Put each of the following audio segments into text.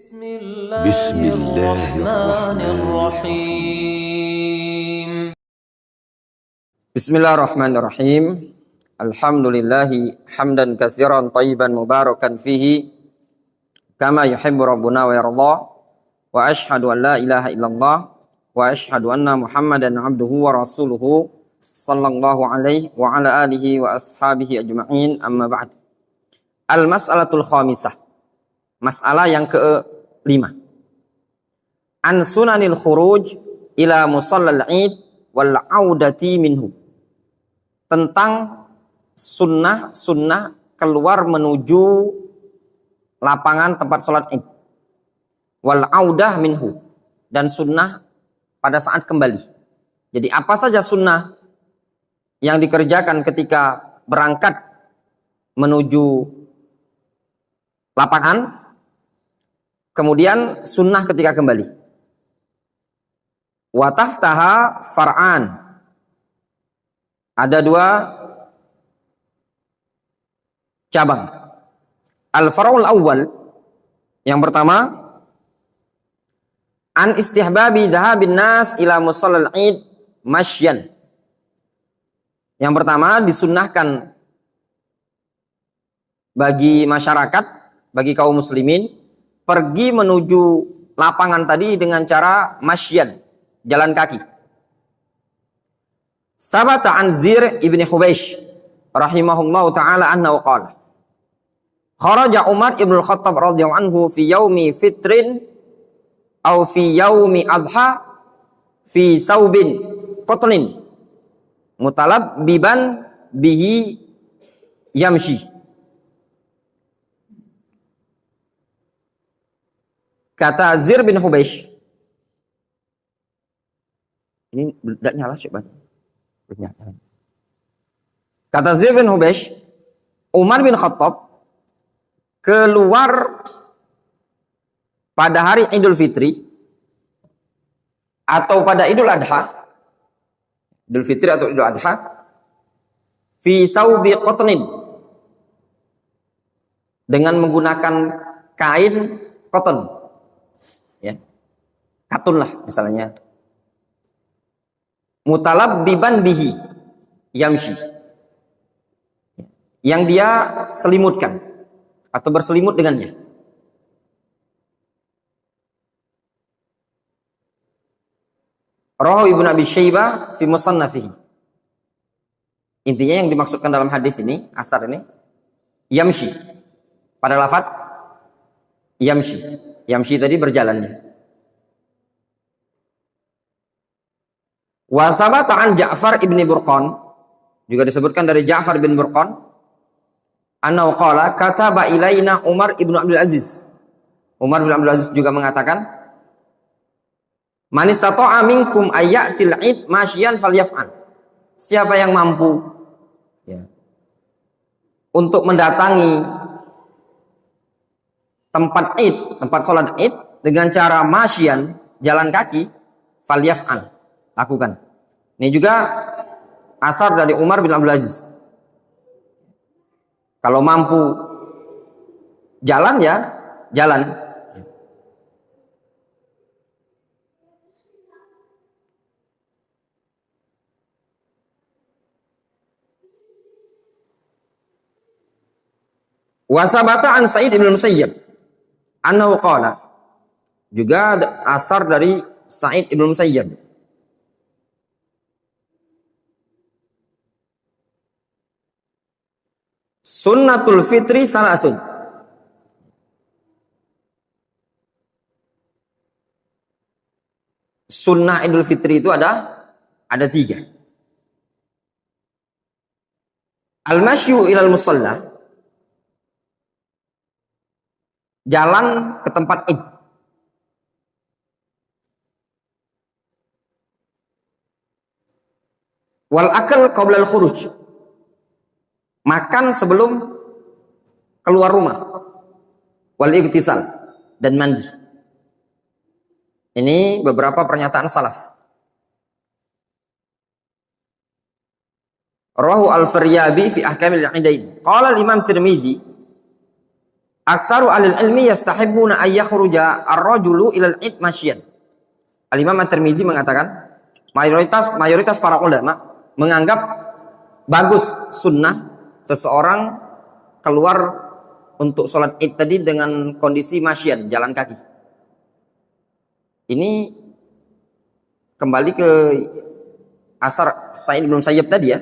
بسم الله الرحمن الرحيم. بسم الله الرحمن الرحيم. الحمد لله حمدا كثيرا طيبا مباركا فيه كما يحب ربنا ويرضى وأشهد أن لا إله إلا الله وأشهد أن محمدا عبده ورسوله صلى الله عليه وعلى آله وأصحابه أجمعين أما بعد. Al-mas'alatul khamisah. Masalah yang ke-5. An sunanil khuruj ila musallal id wal audati minhu. Tentang sunnah keluar menuju lapangan tempat sholat id. Wal audah minhu. Dan sunnah pada saat kembali. Jadi apa saja sunnah yang dikerjakan ketika berangkat menuju lapangan, kemudian sunnah ketika kembali. Wa tahtaha far'an. Ada 2 cabang. Al-far'ul awwal, yang pertama, an istihbabi dhahabin nas ila musallal id masyan. Yang pertama, disunnahkan bagi masyarakat, bagi kaum muslimin, pergi menuju lapangan tadi dengan cara masyan, jalan kaki. Sabata an Zir ibn Hubeish rahimahullahu ta'ala annahu qala kharaja Umar ibn al-Khattab radhiyallahu anhu fi yaumi fitrin aw fi yaumi adha fi saubin qatnin mutalabbiban bihi yamshi. Kata Zir bin Hubeish, ini tidak nyala coba. Kata Zir bin Hubeish, Umar bin Khattab keluar pada hari Idul Fitri atau pada Idul Adha, Idul Fitri atau Idul Adha, fi saubi qatnin, dengan menggunakan kain koton. Ya, katun lah misalnya. Mutalabbiban bihi yamshi, yang dia selimutkan atau berselimut dengannya. Rawahu Ibnu Abi Syaibah fi musannafihi. Intinya yang dimaksudkan dalam hadis ini, asar ini, yamshi. Pada lafaz yamshi. Yamshi tadi berjalannya. Wa sabata an Ja'far ibn Burqan, juga disebutkan dari Ja'far bin Burqan, annahu qala kataba ilaina Umar ibn Abdul Aziz. Umar bin Abdul Aziz juga mengatakan, man istata'a minkum ayyatil id masyian falyaf'al. Siapa yang mampu untuk mendatangi tempat id, tempat sholat id dengan cara masyian, jalan kaki, falyaf'al, lakukan. Ini juga asar dari Umar bin Abdul Aziz. Kalau mampu jalan ya jalan. Wa sabata an Sa'id ibn Musayyib annahu qala, juga asar dari Sa'id ibn Musayyib, sunnatul fitri salasun. Sunnah Idul Fitri itu ada 3. Al-masyu ilal musalla, jalan ke tempat id. Wal akal qabla al-khuruj, makan sebelum keluar rumah. Wal igtisal, dan mandi. Ini beberapa pernyataan salaf. Rawahu al-Firyabi fi ahkamil idain. Qala al-Imam Tirmidzi Aktsaru alil ilmi yastahibbuna ay yakhruja ar-rajulu ila al-id masyian. Al-Imam At-Tirmidzi mengatakan mayoritas para ulama menganggap bagus sunnah seseorang keluar untuk sholat id tadi dengan kondisi masyian, jalan kaki. Ini kembali ke asar Sa'id bin Musayyib tadi ya,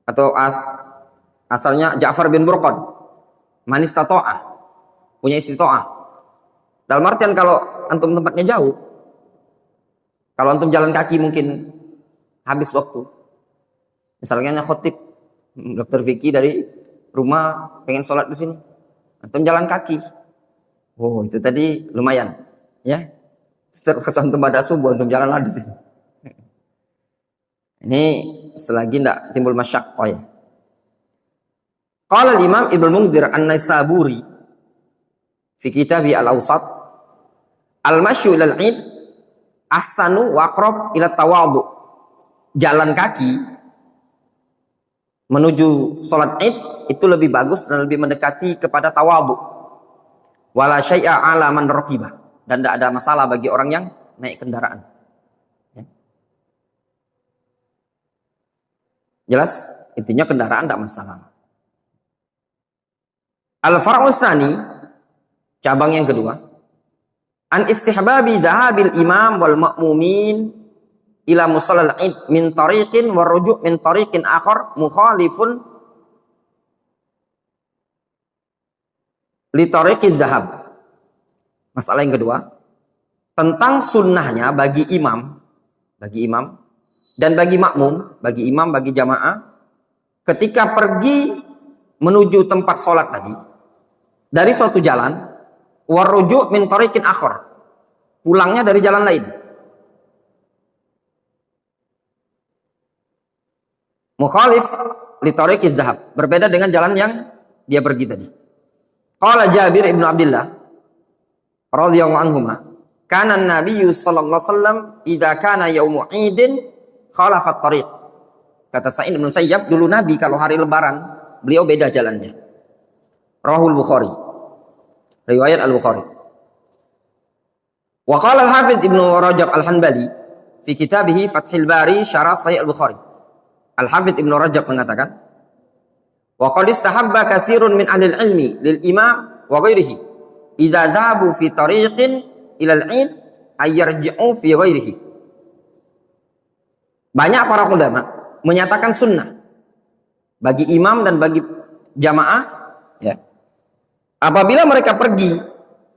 atau asarnya Ja'far bin Burqan. Man istata'a, punya istita'ah. Dalam artian kalau antum tempatnya jauh, kalau antum jalan kaki mungkin habis waktu. Misalnya khotib Dr. Vicky dari rumah pengen sholat di sini, antum jalan kaki. Oh, itu tadi lumayan, ya. Terus antum pada subuh antum jalanlah di sini. Ini selagi tidak timbul masyaqqah ya. Qala al-Imam Ibnu Munzir An-Naisaburi fi kitabi Al-Awsat al-masyu ila al-'id ahsanu wa aqrab ila tawadhu. Jalan kaki menuju salat Id itu lebih bagus dan lebih mendekati kepada tawadhu. Wala syai'a 'ala man raqiba, dan tidak ada masalah bagi orang yang naik kendaraan. Ya. Jelas? Intinya kendaraan tidak masalah. Al-far'u tsani, cabang yang kedua, an istihbabi dhahabil imam wal ma'mumin ila musallal id min tariqin wa ruju' min tariqin akhar mukhalifun li tariqiz zahab. Masalah yang kedua tentang sunnahnya bagi imam dan bagi makmum, bagi imam, bagi jamaah ketika pergi menuju tempat sholat tadi dari suatu jalan, waruju' min tariqin akhar, pulangnya dari jalan lain. Mukhalif li tariqiz zahab, berbeda dengan jalan yang dia pergi tadi. Qala Jabir ibnu Abdullah radhiyallahu anhuma, kana an-nabiyyu sallallahu alaihi wasallam idza kana yaumu 'idin khalafa at-tariq. Kata Sa'id bin Musayyab, dulu Nabi kalau hari lebaran beliau beda jalannya. Rahul Bukhari, riwayat Al-Bukhari. Wa qala al-Hafidz Ibnu Rajab Al-Hanbali fi kitabih Fathul Bari syarah Sahih Al-Bukhari. Al-Hafidz Ibnu Rajab mengatakan, wa qad istahabba katsirun min ahli al-ilmi lil imam wa ghairihi idza dhahabu fi tariqin ila al-'id ay yarji'u fi ghairihi. Banyak para ulama menyatakan sunnah bagi imam dan bagi jamaah ya, apabila mereka pergi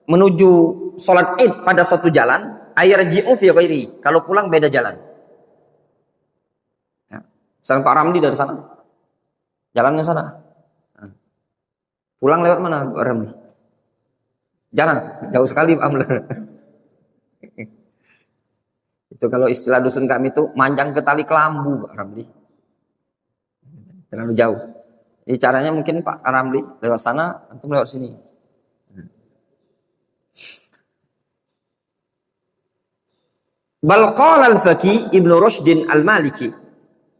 menuju sholat id pada suatu jalan, ayarji'u fi ghairi, kalau pulang beda jalan. Ya. Misalnya Pak Ramli dari sana, jalannya sana. Nah. Pulang lewat mana Pak Ramli? Jarang, jauh sekali Pak Amla. Itu kalau istilah dusun kami itu manjang ke tali kelambu Pak Ramli. Terlalu jauh. Jadi caranya mungkin Pak Ramli lewat sana, antum lewat sini. Bal qala al-Faqih Ibnu Rushdin Al-Maliki,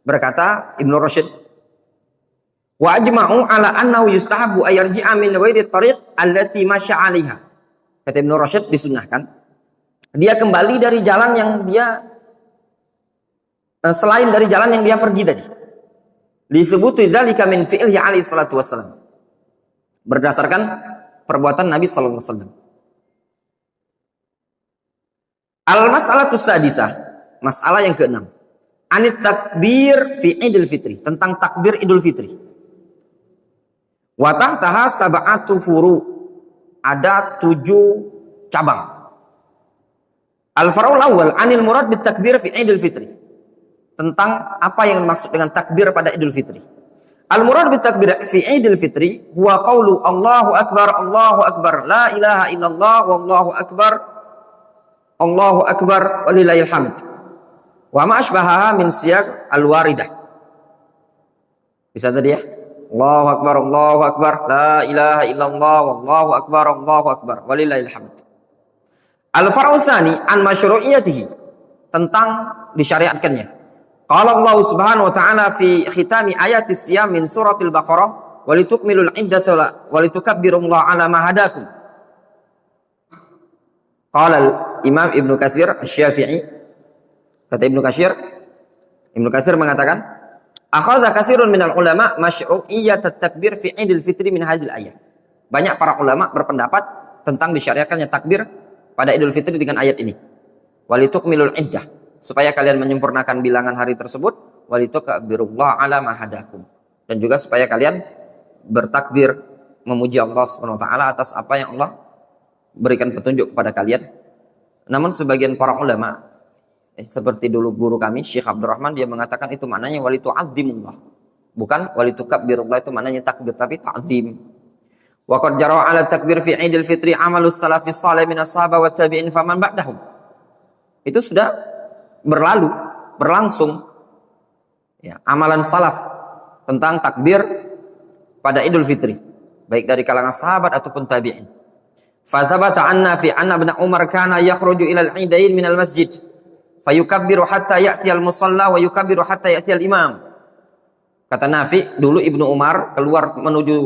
berkata Ibnu Rushd, wa ajma'u ala annahu yustahabbu ay yarji'a min ghairi tariq allati masya 'alaiha. Kata Ibnu Rushd, disunnahkan dia kembali dari jalan yang dia selain dari jalan yang dia pergi tadi. Disebutu dzalika min fi'lihi alaihi salatu wassalam, berdasarkan perbuatan Nabi sallallahu alaihi wasallam. Al-mas'alatu sadisah, masalah yang keenam, anit takbir fi Idul Fitri, tentang takbir Idul Fitri. Wa tahtaha sab'atu furu', ada 7 cabang. Al-far'ul awwal anil murad bit takbir fi Idul Fitri, tentang apa yang dimaksud dengan takbir pada Idul Fitri. Al-murad bit takbir fi Idul Fitri huwa qaulu Allahu akbar, la ilaha illallah Allahu akbar walillahil hamd. Wa ma asbahaha min siyaq al-waridah. Bisa tadi ya? Allahu akbar, la ilaha illallah Allahu akbar walillahil hamd. Al-far'u tsani an masyru'iyatihi, tentang disyariatkannya. Qala Allah Subhanahu wa ta'ala fi khitami ayatis siyam min suratil Baqarah walitukmilul iddata walitukabbirullaha ala ma hadakum. Qala Imam Ibnu Katsir Asy-Syafi'i, kata Ibnu Katsir mengatakan, akhadha katsirun minal ulama masyru'iyyat at-takbir fi Idul Fitri min hadhil ayat. Banyak para ulama berpendapat tentang disyariatkannya takbir pada Idul Fitri dengan ayat ini. Walitukmilul iddah, supaya kalian menyempurnakan bilangan hari tersebut, walitukabbirullaha ala ma hadakum, dan juga supaya kalian bertakbir memuji Allah Subhanahu wa taala atas apa yang Allah berikan petunjuk kepada kalian. Namun sebagian para ulama seperti dulu guru kami Syekh Abdurrahman, dia mengatakan itu maknanya walitu'azzimullah, bukan walitukabbirullaha, itu maknanya takbir tapi ta'zim. Wa qad jara 'ala takbir fi Idul Fitri amalus salafis salih minas sahabah wat tabi'in faman ba'dahum. Itu sudah berlangsung ya, amalan salaf tentang takbir pada Idul Fitri, baik dari kalangan sahabat ataupun tabi'in. Fa thabata anna fi anna ibn Umar kana yakhruju ila al-idain min al-masjid fayukabbiru hatta ya'ti al-musalla wa yukabbiru hatta ya'ti al-imam. Kata Nafi, dulu Ibnu Umar keluar menuju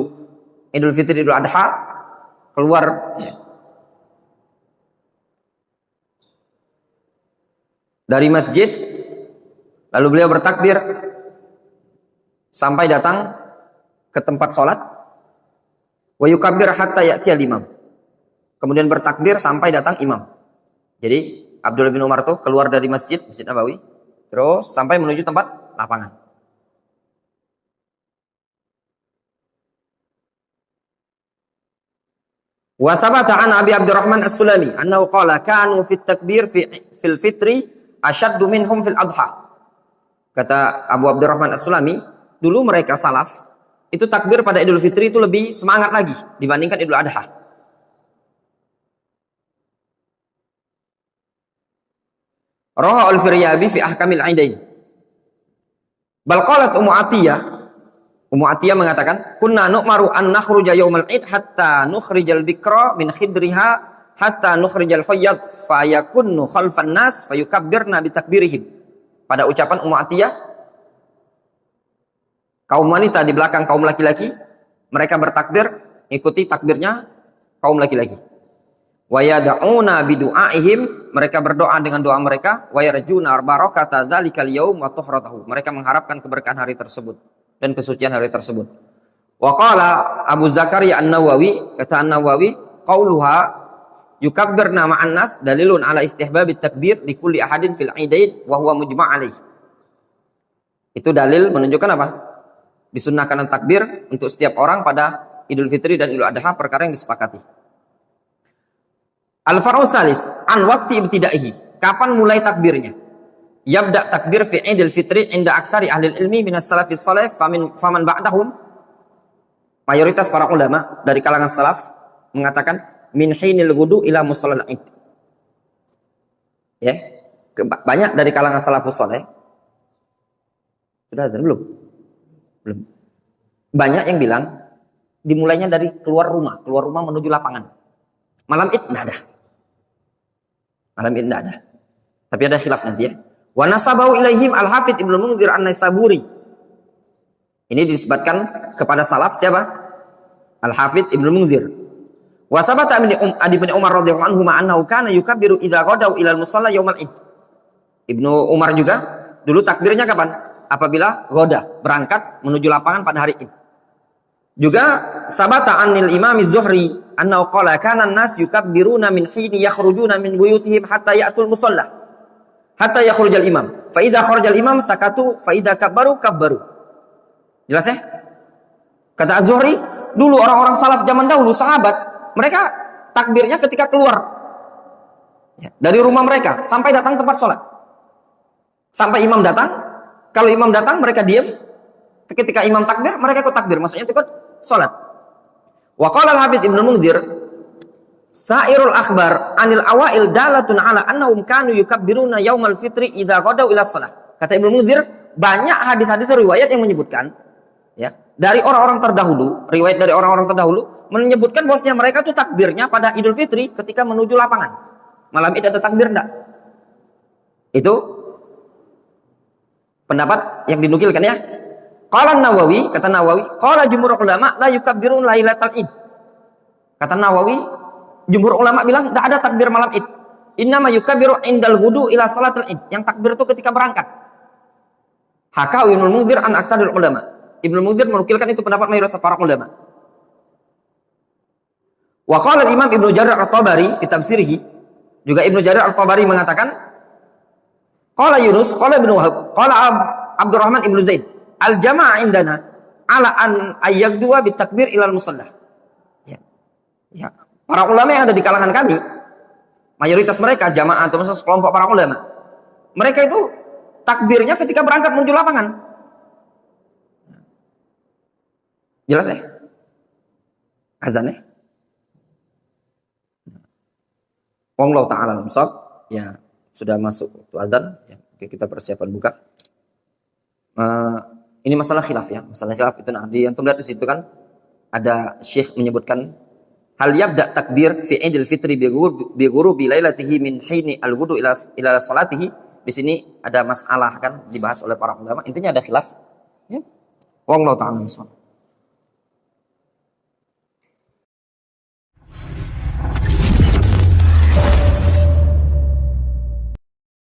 Idul Fitri Idul Adha, keluar dari masjid, lalu beliau bertakbir sampai datang ke tempat sholat, wa yukabbir hatta ya'ti al-imam, kemudian bertakbir sampai datang imam. Jadi Abdullah bin Umar tuh keluar dari Masjid Nabawi terus sampai menuju tempat lapangan. Wa sabata an Abi Abdurrahman As-Sulami annahu qala kanu fit takbir fil fitri asyaddu minhum fil adha. Kata Abu Abdurrahman As-Sulami, dulu mereka salaf itu takbir pada Idul Fitri itu lebih semangat lagi dibandingkan Idul Adha. Rawa al-Firyabi fi ahkamil aidain. Bal qalat Ummu Atiyah mengatakan, kunna nu'maru an nakhruja yaumal id hatta nukhrijal bikra min khidriha hatta nukhrijal hayyad fayakunnu khalfan nas fayukabbirna bitakbirihim. Pada ucapan Ummu Atiyah, kaum wanita di belakang kaum laki-laki, mereka bertakbir, ikuti takbirnya kaum laki-laki. Wa yad'una bidu'aihim, mereka berdoa dengan doa mereka, wa yarjuna barakata dzalikal yaum wa tuhratahu, mereka mengharapkan keberkahan hari tersebut dan kesucian hari tersebut. Wa qala Abu Zakaria An-Nawawi, kata An-Nawawi, qauluha yukabbirna ma'an nas dalilun ala istihbabit takbir li kulli ahadin fil aidain wa huwa mujma' alaih. Itu dalil menunjukkan apa? Disunnahkan takbir untuk setiap orang pada Idul Fitri dan Idul Adha, perkara yang disepakati. Al-Far'u Tsalits an waqti ibtidaihi, kapan mulai takbirnya? Yabda takbir fi Idul Fitri inda aktsari ahli ilmi minas salafis salih faman ba'dahum. Mayoritas para ulama dari kalangan salaf mengatakan min hinil wudu ila musallal id. Ya, banyak dari kalangan salafus salih. Sudah ada belum? Belum. Banyak yang bilang dimulainya dari keluar rumah menuju lapangan. Malam id enggak ada. Malam id enggak ada. Tapi ada khilaf nanti ya. Wa nasabahu ilaihim al-Hafidz Ibnu Munzir An-Naisaburi. Ini disebutkan kepada salaf siapa? Al-Hafidz Ibnu Munzir. Wa sabata min Adi bin Umar radhiyallahu anhu annahu kana yukabbiru idza ghadaw ila al-musalla yaumal id. Ibnu Umar juga dulu takbirnya kapan? Apabila ghoda, berangkat menuju lapangan pada hari id. Juga sabata anil Imam Az-Zuhri annahu qala kana an-nas yukabbiruna min hini yakhrujuna min buyutihim hatta ya'tul musalla hatta yakhrujal imam. Fa idza kharajal imam sakatu fa idza kabbaru. Jelas ya? Kata Az-Zuhri, dulu orang-orang salaf zaman dahulu, sahabat, mereka takbirnya ketika keluar ya, dari rumah mereka sampai datang tempat sholat. Sampai imam datang, kalau imam datang mereka diam. Ketika imam takbir, mereka ikut takbir, maksudnya ikut sholat. Wa qala al-Hafidz Ibnu Munzir, sairul akhbar anil awail dalatun ala annahum kanu yukabbiruna yaumal fitri idza ghadaw ila shalah. Kata Ibnu Munzir, banyak hadis-hadis riwayat yang menyebutkan ya, dari orang-orang terdahulu, riwayat dari orang-orang terdahulu menyebutkan bahwasanya mereka tuh takbirnya pada Idul Fitri ketika menuju lapangan. Malam itu ada takbir enggak? Itu pendapat yang dinukilkan ya. Qala Nawawi, kata Nawawi, qala jumhur ulama la yukabbirun lailatal id. Kata Nawawi, jumhur ulama bilang tidak ada takbir malam id. Innama yukabbiru indal wudu ila salatil id. Yang takbir itu ketika berangkat. Haka Ibnu Munzir an aksarul ulama. Ibnu Munzir menukilkan itu pendapat mayoritas para ulama. Wa qala al-Imam Ibnu Jarir At-Tabari fi tafsirihi, juga Ibnu Jarir At-Tabari mengatakan, qala Yunus, qala Ibnu Wahab, qala Abdurrahman Ibnu Zaid, al-jama'ah indana ala an ayyakdua bitakbir ilal musalla. Ya. Ya. Para ulama yang ada di kalangan kami, mayoritas mereka jamaah atau sekelompok para ulama, mereka itu takbirnya ketika berangkat menuju lapangan. Jelas ya? Azan ya? Wallahu ta'ala alam shawab. Ya, sudah masuk waktu azan. Ya, oke, kita persiapan buka. Ini masalah khilaf ya. Masalah khilaf itu nanti yang lihat di situ kan ada syekh menyebutkan hal yabda takbir fi Idul Fitri bi ghurubi lailatihi min hini al-wudu ila salatihi. Di sini ada masalah kan dibahas oleh para ulama. Intinya ada khilaf ya. Wallahu ta'ala alam shawab.